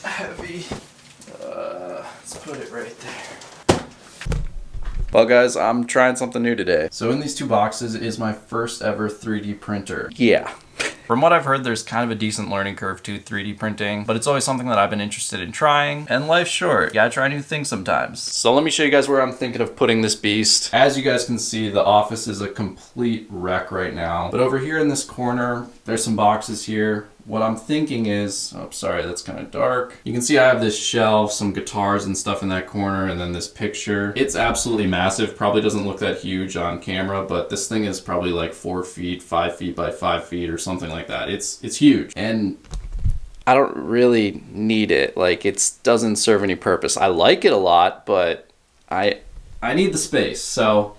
heavy. Let's put it right there. Well guys, I'm trying something new today. So in these two boxes is my first ever 3D printer. Yeah. From what I've heard, there's kind of a decent learning curve to 3D printing, but it's always something that I've been interested in trying, and life's short. You gotta try new things sometimes. So let me show you guys where I'm thinking of putting this beast. As you guys can see, the office is a complete wreck right now, but over here in this corner, there's some boxes here. What I'm thinking is, oh, sorry, that's kind of dark. You can see I have this shelf, some guitars and stuff in that corner, and then this picture. It's absolutely massive. Probably doesn't look that huge on camera, but this thing is probably like 4 feet, 5 feet by 5 feet or something like that. It's huge. And I don't really need it. Like, it doesn't serve any purpose. I like it a lot, but I need the space. So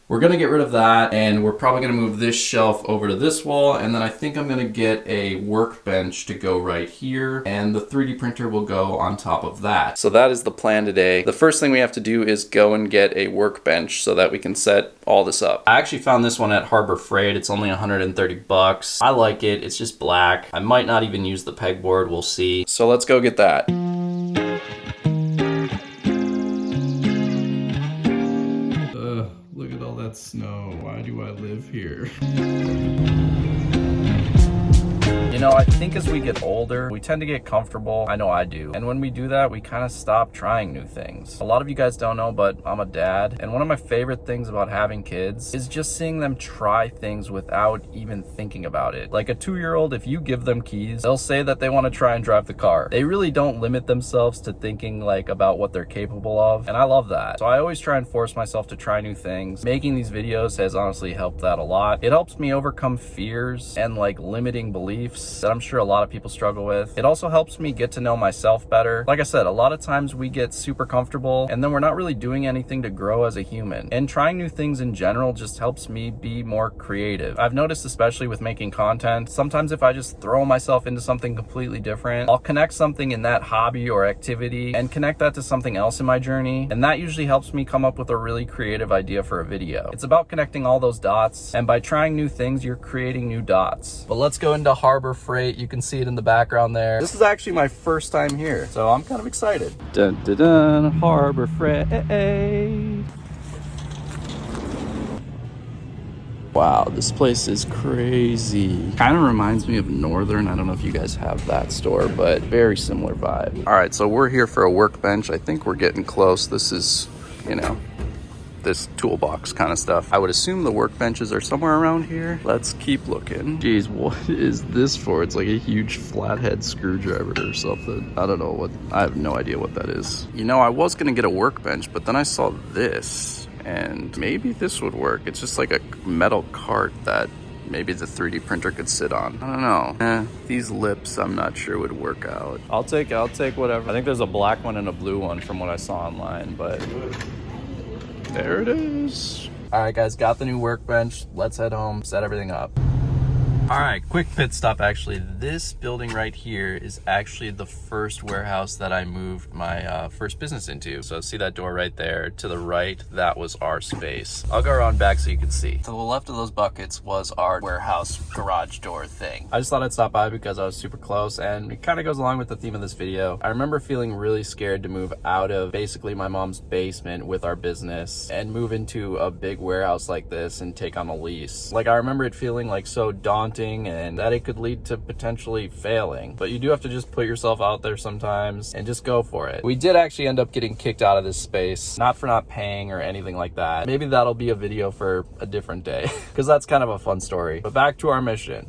we're gonna get rid of that, and we're probably gonna move this shelf over to this wall, and then I think I'm gonna get a workbench to go right here, and the 3D printer will go on top of that. So that is the plan today. The first thing we have to do is go and get a workbench so that we can set all this up. I actually found this one at Harbor Freight. It's only 130 bucks. I like it. It's just black. I might not even use the pegboard. We'll see. So let's go get that. Look at all that snow. Why do I live here? You know, I think as we get older, we tend to get comfortable. I know I do. And when we do that, we kind of stop trying new things. A lot of you guys don't know, but I'm a dad. And one of my favorite things about having kids is just seeing them try things without even thinking about it. Like a 2-year-old, if you give them keys, they'll say that they want to try and drive the car. They really don't limit themselves to thinking like about what they're capable of. And I love that. So I always try and force myself to try new things. Making these videos has honestly helped that a lot. It helps me overcome fears and like limiting beliefs that I'm sure a lot of people struggle with. It also helps me get to know myself better. Like I said, a lot of times we get super comfortable and then we're not really doing anything to grow as a human. And trying new things in general just helps me be more creative. I've noticed, especially with making content, sometimes if I just throw myself into something completely different, I'll connect something in that hobby or activity and connect that to something else in my journey. And that usually helps me come up with a really creative idea for a video. It's about connecting all those dots, and by trying new things, you're creating new dots. But let's go into Harbor Freight. You can see it in the background there. This is actually my first time here, so I'm kind of excited. Dun dun dun, Harbor Freight. Wow, this place is crazy. Kind of reminds me of Northern. I don't know if you guys have that store, but very similar vibe. All right, so we're here for a workbench. I think we're getting close. This is, you know, this toolbox kind of stuff. I would assume the workbenches are somewhere around here. Let's keep looking. Geez, what is this for? It's like a huge flathead screwdriver or something. I don't know what, I have no idea what that is. You know, I was gonna get a workbench, but then I saw this, and maybe this would work. It's just like a metal cart that maybe the 3D printer could sit on. I don't know. These lips, I'm not sure would work out. I'll take whatever. I think there's a black one and a blue one from what I saw online, but there it is. All right, guys, got the new workbench. Let's head home, set everything up. All right, quick pit stop. Actually, this building right here is actually the first warehouse that I moved my first business into. So see that door right there? To the right, that was our space. I'll go around back so you can see. To the left of those buckets was our warehouse garage door thing. I just thought I'd stop by because I was super close, and it kind of goes along with the theme of this video. I remember feeling really scared to move out of basically my mom's basement with our business and move into a big warehouse like this and take on a lease. Like, I remember it feeling like so daunting and that it could lead to potentially failing, but you do have to just put yourself out there sometimes and just go for it. We did actually end up getting kicked out of this space, not for not paying or anything like that. Maybe that'll be a video for a different day because that's kind of a fun story. But back to our mission.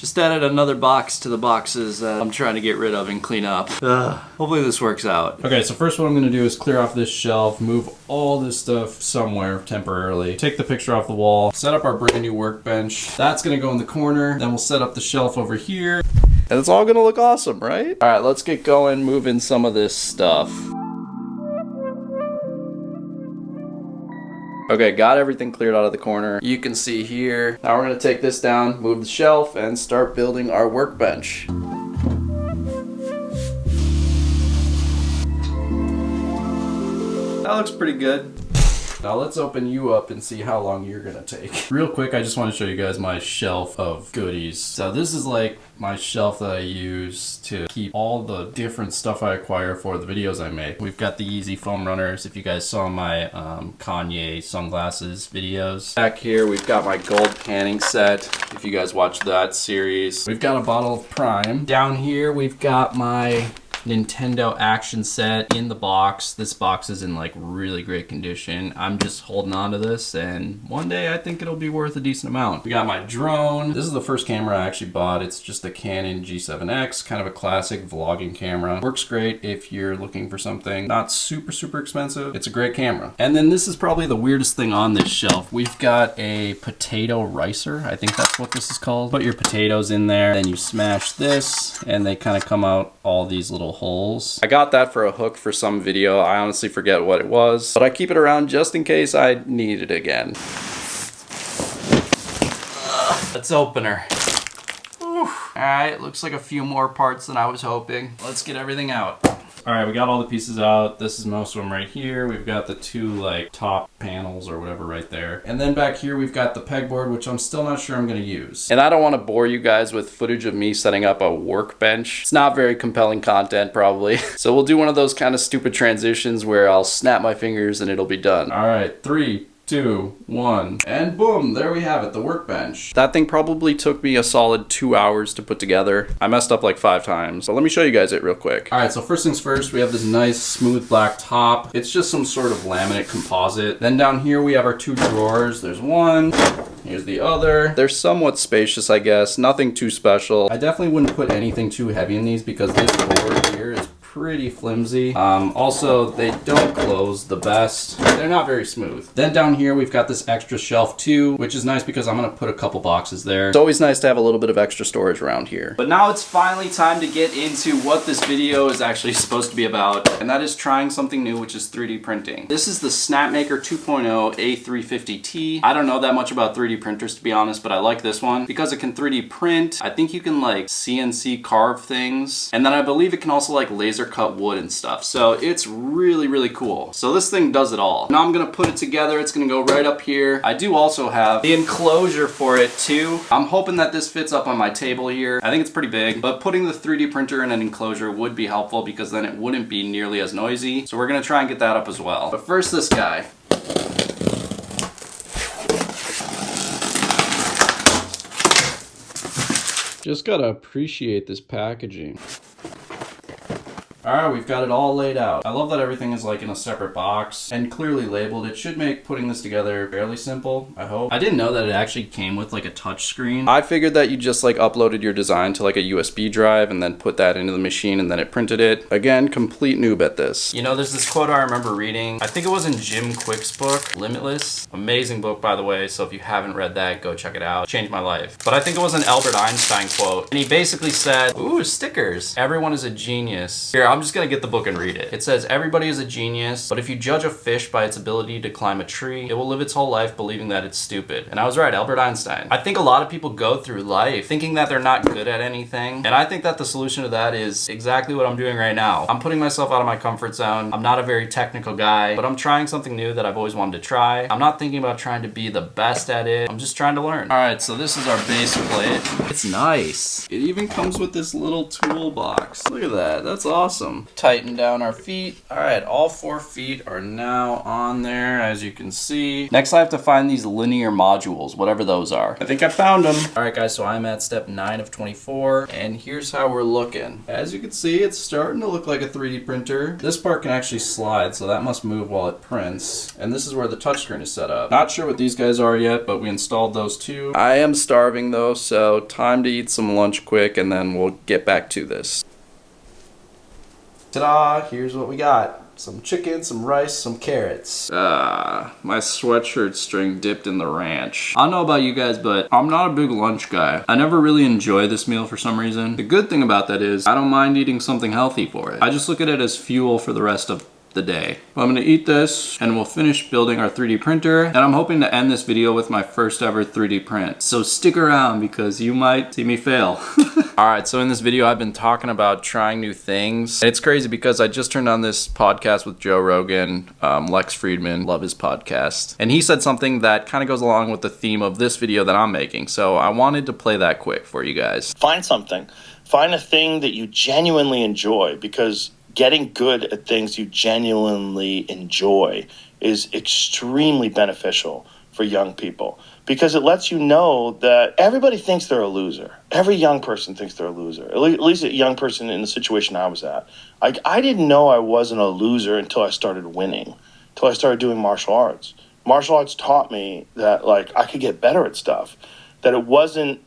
Just added another box to the boxes that I'm trying to get rid of and clean up. Hopefully this works out. Okay, so first what I'm gonna do is clear off this shelf, move all this stuff somewhere temporarily, take the picture off the wall, set up our brand new workbench. That's gonna go in the corner. Then we'll set up the shelf over here. And it's all gonna look awesome, right? All right, let's get going, moving some of this stuff. Okay, got everything cleared out of the corner. You can see here. Now we're gonna take this down, move the shelf, and start building our workbench. That looks pretty good. Now let's open you up and see how long you're gonna take. Real quick, I just want to show you guys my shelf of goodies. So this is like my shelf that I use to keep all the different stuff I acquire for the videos I make. We've got the Easy foam runners, if you guys saw my Kanye sunglasses videos. Back here we've got my gold panning set, if you guys watched that series. We've got a bottle of Prime. Down here we've got my Nintendo action set in the box. This box is in like really great condition. I'm just holding on to this, and one day I think it'll be worth a decent amount. We got my drone. This is the first camera I actually bought. It's just a Canon G7X, kind of a classic vlogging camera. Works great if you're looking for something not super expensive. It's a great camera. And then this is probably the weirdest thing on this shelf. We've got a potato ricer. I think that's what this is called. Put your potatoes in there, then you smash this, and they kind of come out all these little holes. I got that for a hook for some video. I honestly forget what it was, but I keep it around just in case I need it again. Let's open her. Alright, looks like a few more parts than I was hoping. Let's get everything out. Alright, we got all the pieces out. This is most of them right here. We've got the two like top panels or whatever right there. And then back here we've got the pegboard, which I'm still not sure I'm going to use. And I don't want to bore you guys with footage of me setting up a workbench. It's not very compelling content probably. So we'll do one of those kind of stupid transitions where I'll snap my fingers and it'll be done. Alright, 3, 2, 1, and boom, there we have it, the workbench. That thing probably took me a solid 2 hours to put together. I messed up like 5 times, so let me show you guys it real quick. All right, so first things first, we have this nice smooth black top. It's just some sort of laminate composite. Then down here we have our 2 drawers. There's one, here's the other. They're somewhat spacious, I guess, nothing too special. I definitely wouldn't put anything too heavy in these because this board here is pretty flimsy. Also, they don't close the best. They're not very smooth. Then down here, we've got this extra shelf too, which is nice because I'm gonna put a couple boxes there. It's always nice to have a little bit of extra storage around here. But now it's finally time to get into what this video is actually supposed to be about, and that is trying something new, which is 3D printing. This is the Snapmaker 2.0 A350T. I don't know that much about 3D printers, to be honest, but I like this one because it can 3D print. I think you can like CNC carve things, and then I believe it can also like laser cut wood and stuff. So it's really cool. So this thing does it all. Now I'm gonna put it together. It's gonna go right up here. I do also have the enclosure for it too. I'm hoping that this fits up on my table here. I think it's pretty big, but putting the 3D printer in an enclosure would be helpful because then it wouldn't be nearly as noisy. So we're gonna try and get that up as well. But first, this guy. Just gotta appreciate this packaging. Alright, we've got it all laid out. I love that everything is like in a separate box and clearly labeled. It should make putting this together fairly simple, I hope. I didn't know that it actually came with like a touch screen. I figured that you just like uploaded your design to like a USB drive and then put that into the machine and then it printed it. Again, complete noob at this. You know, there's this quote I remember reading. I think it was in Jim Quick's book, Limitless. Amazing book, by the way, so if you haven't read that, go check it out. It changed my life. But I think it was an Albert Einstein quote. And he basically said, ooh, stickers. Everyone is a genius. Here, I'm just gonna get the book and read it. It says, everybody is a genius, but if you judge a fish by its ability to climb a tree, it will live its whole life believing that it's stupid. And I was right, Albert Einstein. I think a lot of people go through life thinking that they're not good at anything. And I think that the solution to that is exactly what I'm doing right now. I'm putting myself out of my comfort zone. I'm not a very technical guy, but I'm trying something new that I've always wanted to try. I'm not thinking about trying to be the best at it. I'm just trying to learn. All right, so this is our base plate. It's nice. It even comes with this little toolbox. Look at that, that's awesome. Tighten down our feet. All right, all 4 feet are now on there, as you can see. Next, I have to find these linear modules, whatever those are. I think I found them. All right, guys, so I'm at step 9 of 24, and here's how we're looking. As you can see, it's starting to look like a 3D printer. This part can actually slide, so that must move while it prints. And this is where the touchscreen is set up. Not sure what these guys are yet, but we installed those too. I am starving though, so time to eat some lunch quick, and then we'll get back to this. Ta-da! Here's what we got. Some chicken, some rice, some carrots. My sweatshirt string dipped in the ranch. I don't know about you guys, but I'm not a big lunch guy. I never really enjoy this meal for some reason. The good thing about that is I don't mind eating something healthy for it. I just look at it as fuel for the rest of the day. I'm gonna eat this and we'll finish building our 3D printer. And I'm hoping to end this video with my first ever 3D print. So stick around because you might see me fail. All right, so in this video, I've been talking about trying new things. And it's crazy because I just turned on this podcast with Joe Rogan, Lex Friedman, love his podcast. And he said something that kind of goes along with the theme of this video that I'm making. So I wanted to play that quick for you guys. Find something. Find a thing that you genuinely enjoy, because getting good at things you genuinely enjoy is extremely beneficial for young people, because it lets you know that everybody thinks they're a loser. Every young person thinks they're a loser, at least a young person in the situation I was at. I didn't know I wasn't a loser until I started winning, until I started doing martial arts. Martial arts taught me that I could get better at stuff, that I wasn't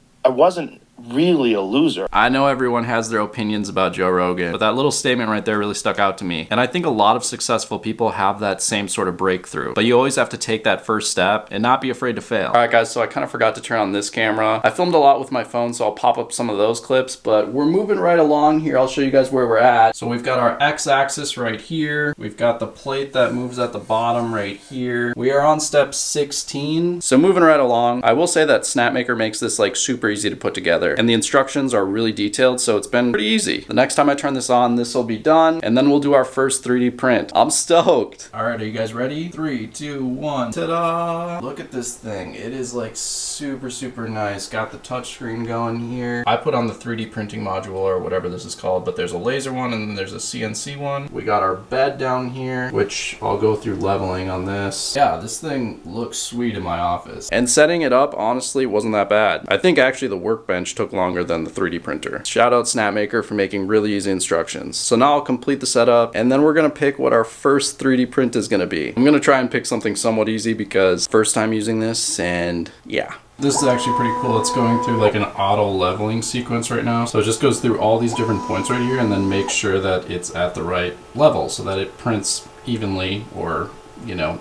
really a loser. I know everyone has their opinions about Joe Rogan, but that little statement right there really stuck out to me. And I think a lot of successful people have that same sort of breakthrough, but you always have to take that first step and not be afraid to fail. All right guys, so I kind of forgot to turn on this camera. I filmed a lot with my phone, so I'll pop up some of those clips, but we're moving right along here. I'll show you guys where we're at. So we've got our x-axis right here. We've got the plate that moves at the bottom right here. We are on step 16. So moving right along, I will say that Snapmaker makes this super easy to put together. And the instructions are really detailed, so it's been pretty easy. The next time I turn this on, this will be done, and then we'll do our first 3D print. I'm stoked. All right, are you guys ready? 3, 2, 1. Ta-da! Look at this thing. It is super nice. Got the touchscreen going here. I put on the 3D printing module or whatever this is called, but there's a laser one and then there's a CNC one. We got our bed down here, which I'll go through leveling on this. Yeah, this thing looks sweet in my office. And setting it up, honestly, wasn't that bad. I think actually the workbench took longer than the 3D printer. Shout out Snapmaker for making really easy instructions. So now I'll complete the setup and then we're gonna pick what our first 3D print is gonna be. I'm gonna try and pick something somewhat easy because first time using this, and yeah. This is actually pretty cool. It's going through an auto leveling sequence right now. So it just goes through all these different points right here and then makes sure that it's at the right level so that it prints evenly, or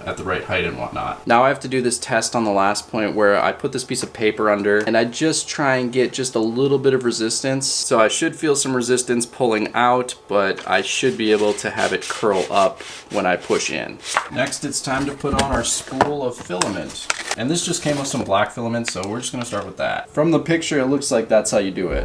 at the right height and whatnot. Now I have to do this test on the last point where I put this piece of paper under and I just try and get just a little bit of resistance. So I should feel some resistance pulling out, but I should be able to have it curl up when I push in. Next, it's time to put on our spool of filament. And this just came with some black filament, so we're just gonna start with that. From the picture, it looks like that's how you do it.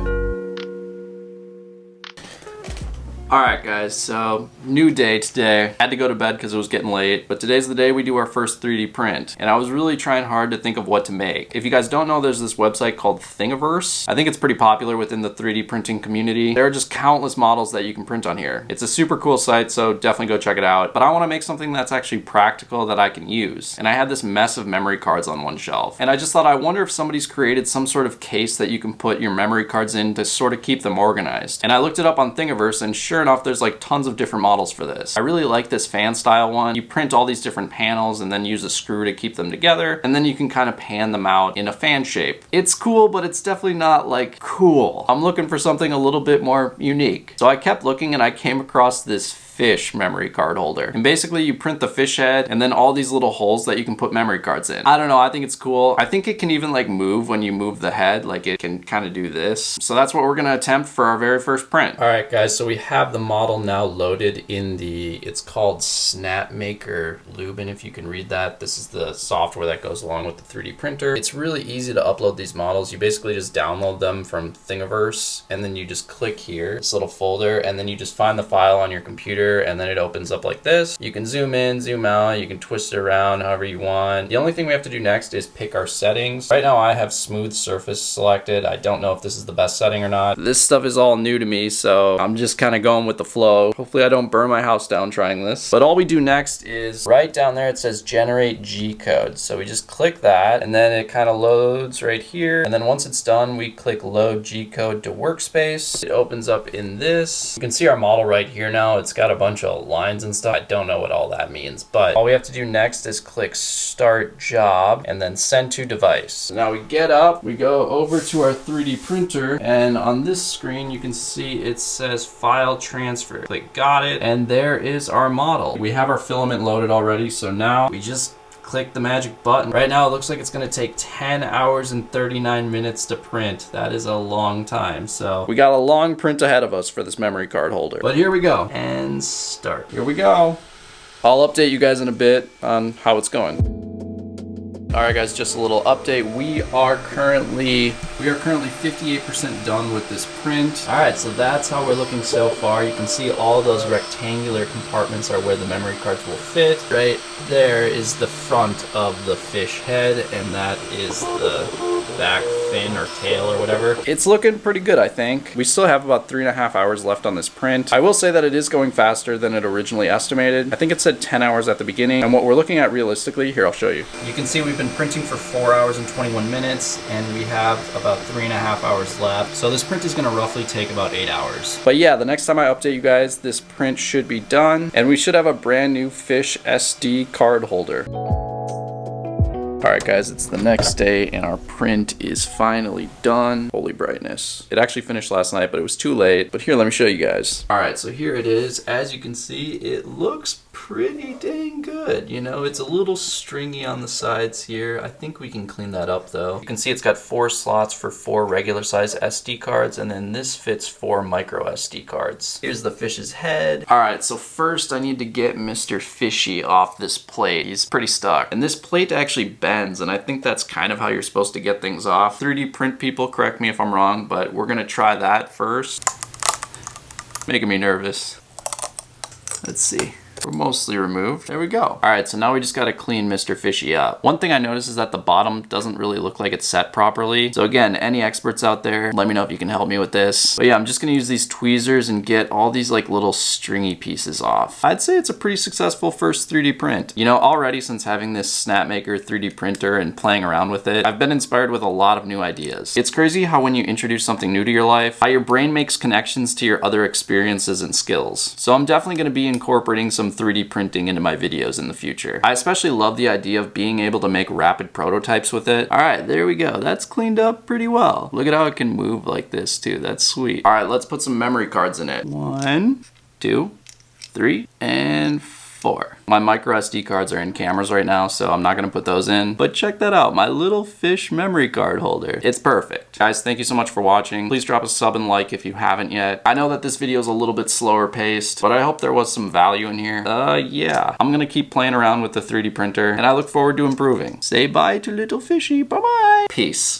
Alright guys, so new day today. Had to go to bed because it was getting late, but today's the day we do our first 3D print. And I was really trying hard to think of what to make. If you guys don't know, there's this website called Thingiverse. I think it's pretty popular within the 3D printing community. There are just countless models that you can print on here. It's a super cool site, so definitely go check it out. But I want to make something that's actually practical that I can use. And I had this mess of memory cards on one shelf. And I just thought, I wonder if somebody's created some sort of case that you can put your memory cards in to sort of keep them organized. And I looked it up on Thingiverse, and sure enough, there's tons of different models for this. I really like this fan style one. You print all these different panels and then use a screw to keep them together, and then you can kind of pan them out in a fan shape. It's cool, but it's definitely not cool. I'm looking for something a little bit more unique. So I kept looking and I came across this fish memory card holder. And basically you print the fish head and then all these little holes that you can put memory cards in. I don't know, I think it's cool. I think it can even move when you move the head, it can kind of do this. So that's what we're gonna attempt for our very first print. All right guys, so we have the model now loaded in it's called Snapmaker Lubin, if you can read that. This is the software that goes along with the 3D printer. It's really easy to upload these models. You basically just download them from Thingiverse and then you just click here, this little folder, and then you just find the file on your computer and then it opens up like this. You can zoom in, zoom out, you can twist it around however you want. The only thing we have to do next is pick our settings. Right now I have smooth surface selected. I don't know if this is the best setting or not. This stuff is all new to me, so I'm just kind of going with the flow. Hopefully I don't burn my house down trying this. But all we do next is right down there it says generate G code. So we just click that and then it kind of loads right here. And then once it's done, we click load G code to workspace. It opens up in this. You can see our model right here now. It's got a bunch of lines and stuff. I don't know what all that means, but all we have to do next is click start job and then send to device. So now we get up, we go over to our 3D printer, and on this screen you can see it says file transfer. Click got it, and there is our model. We have our filament loaded already, so now we just click the magic button. Right now it looks like it's gonna take 10 hours and 39 minutes to print. That is a long time. So we got a long print ahead of us for this memory card holder. But here we go. And start. Here we go. I'll update you guys in a bit on how it's going. All right, guys, just a little update. We are currently 58% done with this print. All right, so that's how we're looking so far. You can see all those rectangular compartments are where the memory cards will fit. Right there is the front of the fish head, and that is the back fin or tail or whatever. It's looking pretty good, I think. We still have about 3.5 hours left on this print. I will say that it is going faster than it originally estimated. I think it said 10 hours at the beginning, and what we're looking at realistically, here, I'll show you. You can see we've been printing for 4 hours and 21 minutes, and we have about 3.5 hours left. So this print is gonna roughly take about 8 hours. But yeah, the next time I update you guys, this print should be done, and we should have a brand new fish SD card holder. All right, guys, it's the next day and our print is finally done. Holy brightness. It actually finished last night, but it was too late. But here, let me show you guys. All right, so here it is. As you can see, it looks pretty dang good. You know, it's a little stringy on the sides here. I think we can clean that up though. You can see it's got 4 slots for 4 regular size SD cards, and then this fits 4 micro SD cards. Here's the fish's head. All right, so first I need to get Mr. Fishy off this plate. He's pretty stuck. And this plate actually bends, and I think that's kind of how you're supposed to get things off. 3D print people, correct me if I'm wrong, but we're gonna try that first. Making me nervous. Let's see. We're mostly removed. There we go. All right, so now we just gotta clean Mr. Fishy up. One thing I noticed is that the bottom doesn't really look like it's set properly. So again, any experts out there, let me know if you can help me with this. But yeah, I'm just gonna use these tweezers and get all these like little stringy pieces off. I'd say it's a pretty successful first 3D print. You know, already since having this Snapmaker 3D printer and playing around with it, I've been inspired with a lot of new ideas. It's crazy how when you introduce something new to your life, how your brain makes connections to your other experiences and skills. So I'm definitely gonna be incorporating some 3D printing into my videos in the future. I especially love the idea of being able to make rapid prototypes with it. All right, there we go. That's cleaned up pretty well. Look at how it can move like this too. That's sweet. All right, let's put some memory cards in it. 1, 2, 3, and 4. My micro SD cards are in cameras right now, so I'm not gonna put those in, but check that out, my little fish memory card holder. It's perfect. Guys, thank you so much for watching. Please drop a sub and like if you haven't yet. I know that this video is a little bit slower paced, but I hope there was some value in here. Yeah. I'm gonna keep playing around with the 3D printer, and I look forward to improving. Say bye to little fishy. Bye-bye. Peace.